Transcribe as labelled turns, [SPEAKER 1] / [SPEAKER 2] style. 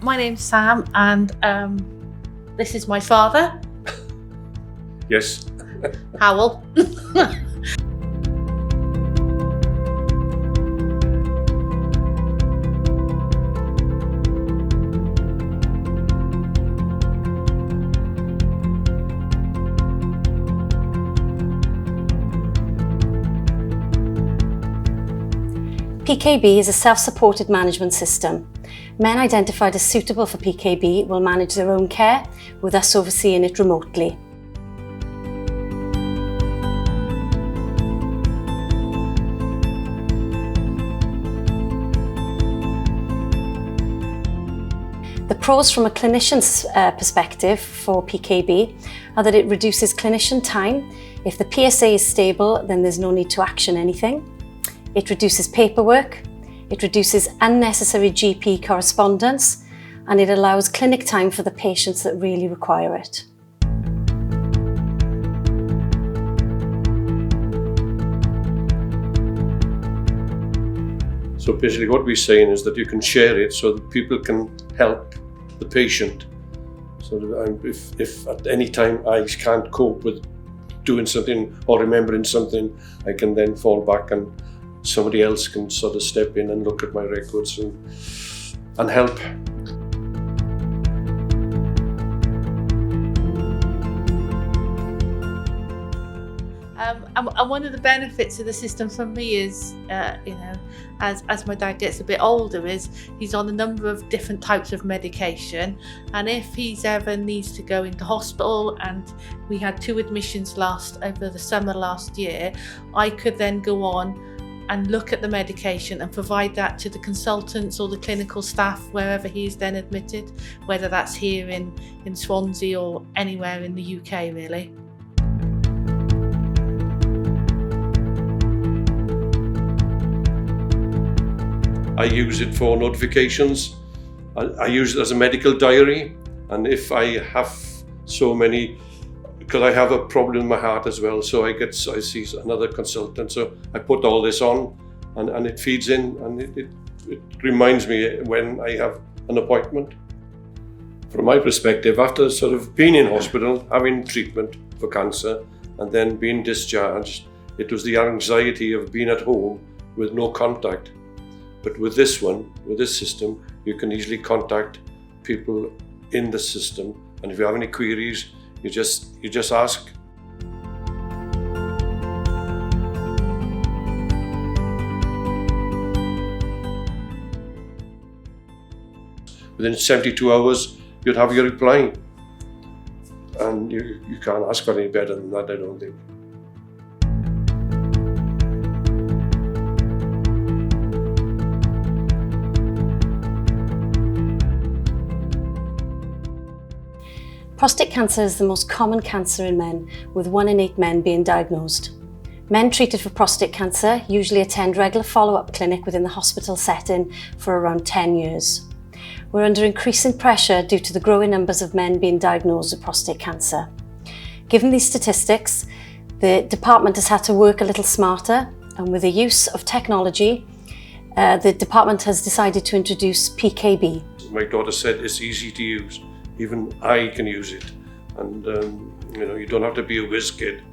[SPEAKER 1] My name's Sam, and this is my father.
[SPEAKER 2] Yes.
[SPEAKER 1] Howell.
[SPEAKER 3] PKB is a self-supported management system. Men identified as suitable for PKB will manage their own care, with us overseeing it remotely. The pros from a clinician's perspective for PKB are that it reduces clinician time. If the PSA is stable, then there's no need to action anything. It reduces paperwork, it reduces unnecessary GP correspondence, and it allows clinic time for the patients that really require it.
[SPEAKER 2] So basically what we're saying is that you can share it so that people can help the patient. So that if at any time I can't cope with doing something or remembering something, I can then fall back and somebody else can sort of step in and look at my records and help.
[SPEAKER 1] And one of the benefits of the system for me is, as my dad gets a bit older, is he's on a number of different types of medication, and if he's ever needs to go into hospital, and we had 2 admissions over the summer last year, I could then go on and look at the medication and provide that to the consultants or the clinical staff wherever he's then admitted, whether that's here in Swansea or anywhere in the UK really.
[SPEAKER 2] I use it for notifications. I use it as a medical diary, and if I have so many, because I have a problem in my heart as well, so I see another consultant, so I put all this on and it feeds in, and it reminds me when I have an appointment. From my perspective, after sort of being in hospital, having treatment for cancer and then being discharged, it was the anxiety of being at home with no contact. But with this system, you can easily contact people in the system, and if you have any queries, you just ask. Within 72 hours, you'd have your reply. And you can't ask for any better than that, I don't think.
[SPEAKER 3] Prostate cancer is the most common cancer in men, with 1 in 8 men being diagnosed. Men treated for prostate cancer usually attend regular follow-up clinic within the hospital setting for around 10 years. We're under increasing pressure due to the growing numbers of men being diagnosed with prostate cancer. Given these statistics, the department has had to work a little smarter, and with the use of technology, the department has decided to introduce PKB.
[SPEAKER 2] My daughter said it's easy to use. Even I can use it, and you don't have to be a whiz kid.